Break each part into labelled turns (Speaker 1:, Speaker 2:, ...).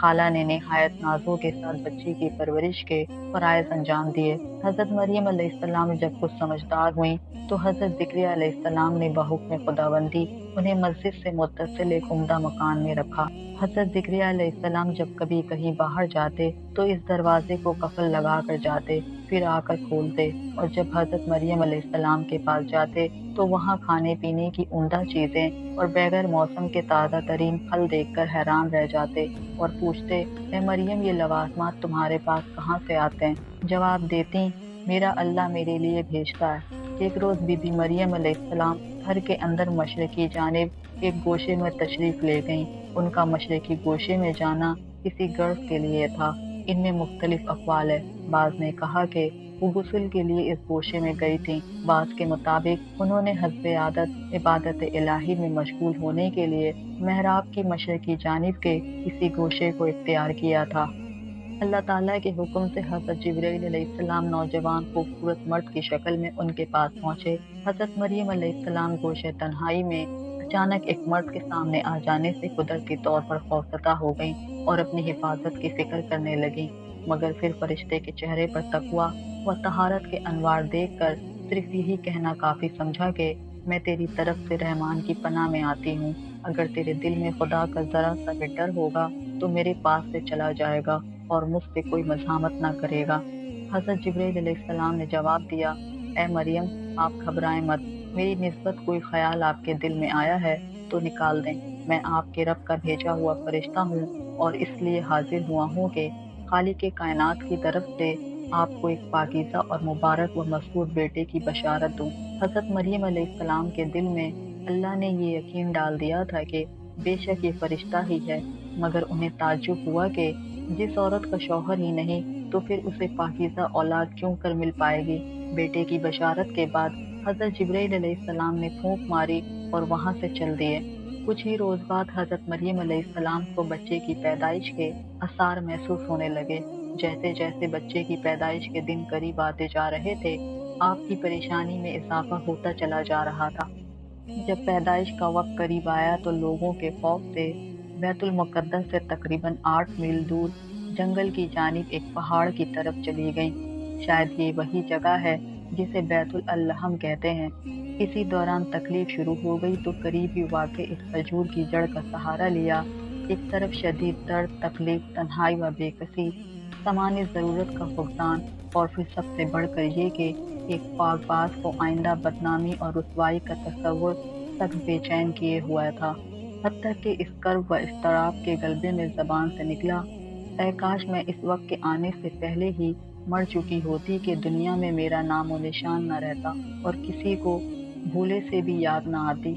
Speaker 1: خالہ نے نہایت نازوں کے ساتھ بچی کی پرورش کے فرائض انجام دیے۔ حضرت مریم علیہ السلام جب کچھ سمجھدار ہوئیں تو حضرت ذکریا علیہ السلام نے بحکم خداوندی انہیں مسجد سے متصل ایک عمدہ مکان میں رکھا۔ حضرت ذکریا علیہ السلام جب کبھی کہیں باہر جاتے تو اس دروازے کو قفل لگا کر جاتے، پھر آ کر کھولتے، اور جب حضرت مریم علیہ السلام کے پاس جاتے تو وہاں کھانے پینے کی عمدہ چیزیں اور بغیر موسم کے تازہ ترین پھل دیکھ کر حیران رہ جاتے اور پوچھتے، اے مریم، یہ لوازمات تمہارے پاس کہاں سے آتے ہیں؟ جواب دیتی، میرا اللہ میرے لیے بھیجتا ہے۔ ایک روز بی بی مریم علیہ السلام گھر کے اندر مشرقی جانب ایک گوشے میں تشریف لے گئیں۔ ان کا مشرقی گوشے میں جانا کسی غرض کے لیے تھا۔ ان میں مختلف اقوال ہے۔ بعض نے کہا کہ وہ غسل کے لیے اس گوشے میں گئی تھیں، بعض کے مطابق انہوں نے حسب عادت عبادت الہی میں مشغول ہونے کے لیے محراب کی مشرقی جانب کے کسی گوشے کو اختیار کیا تھا۔ اللہ تعالیٰ کے حکم سے حضرت جبرائیل علیہ السلام نوجوان خوبصورت مرد کی شکل میں ان کے پاس پہنچے۔ حضرت مریم علیہ السلام گوشے تنہائی میں اچانک ایک مرد کے سامنے آ جانے سے قدرتی طور پر خوفزدہ ہو گئیں اور اپنی حفاظت کی فکر کرنے لگیں، مگر پھر فرشتے کے چہرے پر تقویٰ و طہارت کے انوار دیکھ کر صرف یہی کہنا کافی سمجھا کہ میں تیری طرف سے رحمان کی پناہ میں آتی ہوں۔ اگر تیرے دل میں خدا کا ذرا سا بھی ڈر ہوگا تو میرے پاس سے چلا جائے گا اور مجھ سے کوئی مزاحمت نہ کرے گا۔ حضرت جبرائیل علیہ السلام نے جواب دیا، اے مریم، آپ گھبرائیں مت، میری نسبت کوئی خیال آپ کے دل میں آیا ہے تو نکال دیں۔ میں آپ کے رب کا بھیجا ہوا فرشتہ ہوں اور اس لیے حاضر ہوا ہوں کہ خالق کائنات کی طرف سے آپ کو ایک پاکیزہ اور مبارک و مسرور بیٹے کی بشارت دوں۔ حضرت مریم علیہ السلام کے دل میں اللہ نے یہ یقین ڈال دیا تھا کہ بے شک یہ فرشتہ ہی ہے، مگر انہیں تعجب ہوا کہ جس عورت کا شوہر ہی نہیں تو پھر اسے پاکیزہ اولاد کیوں کر مل پائے گی۔ بیٹے کی بشارت کے بعد حضرت جبرائیل علیہ السلام نے پھونک ماری اور وہاں سے چل دیے۔ کچھ ہی روز بعد حضرت مریم علیہ السلام کو بچے کی پیدائش کے آثار محسوس ہونے لگے۔ جیسے جیسے بچے کی پیدائش کے دن قریب آتے جا رہے تھے، آپ کی پریشانی میں اضافہ ہوتا چلا جا رہا تھا۔ جب پیدائش کا وقت قریب آیا تو لوگوں کے خوف سے بیت المقدس سے تقریباً 8 میل دور جنگل کی جانب ایک پہاڑ کی طرف چلی گئیں۔ شاید یہ وہی جگہ ہے جسے بیت الالحم کہتے ہیں۔ اسی دوران تکلیف شروع ہو گئی تو قریب ہی واقع ایک کھجور کی جڑ کا سہارا لیا۔ ایک طرف شدید درد، تکلیف، تنہائی و بے کسی، سامان ضرورت کا فقدان، اور پھر سب سے بڑھ کر یہ کہ ایک پاک باز کو آئندہ بدنامی اور رسوائی کا تصور تک بے چین کیے ہوا تھا۔ حتیٰ کہ اس کرب و اضطراب کے غلبے میں زبان سے نکلا، اے کاش میں اس وقت کے آنے سے پہلے ہی مر چکی ہوتی کہ دنیا میں میرا نام و نشان نہ رہتا اور کسی کو بھولے سے بھی یاد نہ آتی۔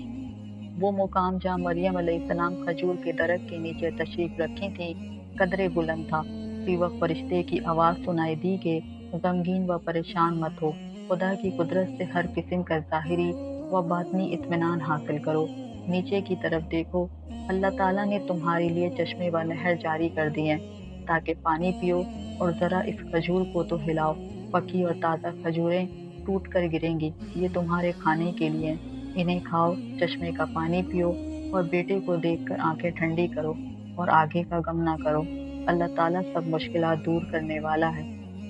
Speaker 1: وہ مقام جہاں مریم علیہ السلام کھجور کے درخت کے نیچے تشریف رکھی تھی قدرے بلند تھا۔ اسی وقت فرشتے کی آواز سنائی دی کہ غمگین و پریشان مت ہو، خدا کی قدرت سے ہر قسم کا ظاہری و باطنی اطمینان حاصل کرو۔ نیچے کی طرف دیکھو، اللہ تعالیٰ نے تمہارے لیے چشمے و نہر جاری کر دیے ہیں تاکہ پانی پیو، اور ذرا اس کھجور کو تو ہلاؤ، پکی اور تازہ کھجوریں ٹوٹ کر گریں گی، یہ تمہارے کھانے کے لیے ہیں، انہیں کھاؤ، چشمے کا پانی پیو اور بیٹے کو دیکھ کر آنکھیں ٹھنڈی کرو اور آگے کا غم نہ کرو۔ اللہ تعالیٰ سب مشکلات دور کرنے والا ہے،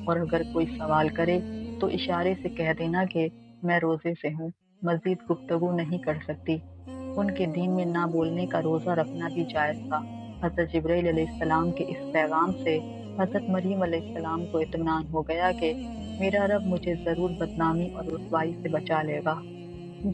Speaker 1: اور اگر کوئی سوال کرے تو اشارے سے کہہ دینا کہ میں روزے سے ہوں، مزید گفتگو نہیں کر سکتی۔ ان کے دین میں نہ بولنے کا روزہ رکھنا بھی جائز تھا۔ حضرت جبرائیل علیہ السلام کے اس پیغام سے حضرت مریم علیہ السلام کو اطمینان ہو گیا کہ میرا رب مجھے ضرور بدنامی اور رسوائی سے بچا لے گا۔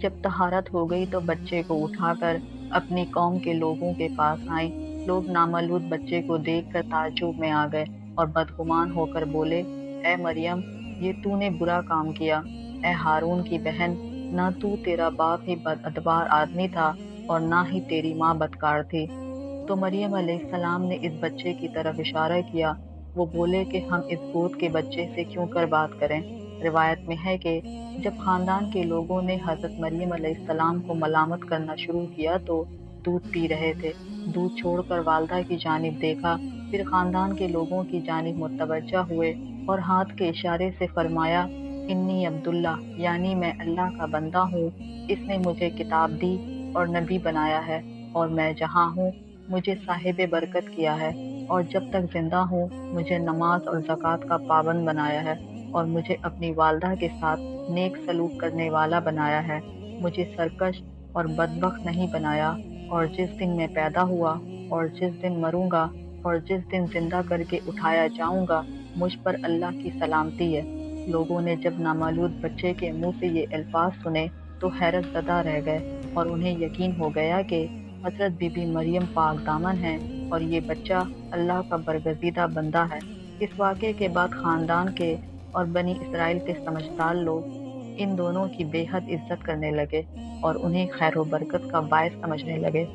Speaker 1: جب طہارت ہو گئی تو بچے کو اٹھا کر اپنی قوم کے لوگوں کے پاس آئیں۔ لوگ نامولود بچے کو دیکھ کر تعجب میں آ گئے اور بدگمان ہو کر بولے، اے مریم، یہ تو نے برا کام کیا۔ اے ہارون کی بہن، نہ تو تیرا باپ ہی بد ادبار آدمی تھا اور نہ ہی تیری ماں بدکار تھی۔ تو مریم علیہ السلام نے اس بچے کی طرف اشارہ کیا۔ وہ بولے کہ ہم اس گود کے بچے سے کیوں کر بات کریں۔ روایت میں ہے کہ جب خاندان کے لوگوں نے حضرت مریم علیہ السلام کو ملامت کرنا شروع کیا تو دودھ پی رہے تھے۔ دودھ چھوڑ کر والدہ کی جانب دیکھا، پھر خاندان کے لوگوں کی جانب متوجہ ہوئے اور ہاتھ کے اشارے سے فرمایا، انی عبداللہ، یعنی میں اللہ کا بندہ ہوں، اس نے مجھے کتاب دی اور نبی بنایا ہے، اور میں جہاں ہوں مجھے صاحب برکت کیا ہے، اور جب تک زندہ ہوں مجھے نماز اور زکوٰۃ کا پابند بنایا ہے، اور مجھے اپنی والدہ کے ساتھ نیک سلوک کرنے والا بنایا ہے، مجھے سرکش اور بدبخت نہیں بنایا، اور جس دن میں پیدا ہوا اور جس دن مروں گا اور جس دن زندہ کر کے اٹھایا جاؤں گا، مجھ پر اللہ کی سلامتی ہے۔ لوگوں نے جب نامولود بچے کے منہ سے یہ الفاظ سنے تو حیرت زدہ رہ گئے، اور انہیں یقین ہو گیا کہ حضرت بی بی مریم پاک دامن ہے اور یہ بچہ اللہ کا برگزیدہ بندہ ہے۔ اس واقعے کے بعد خاندان کے اور بنی اسرائیل کے سمجھدار لوگ ان دونوں کی بے حد عزت کرنے لگے اور انہیں خیر و برکت کا باعث سمجھنے لگے۔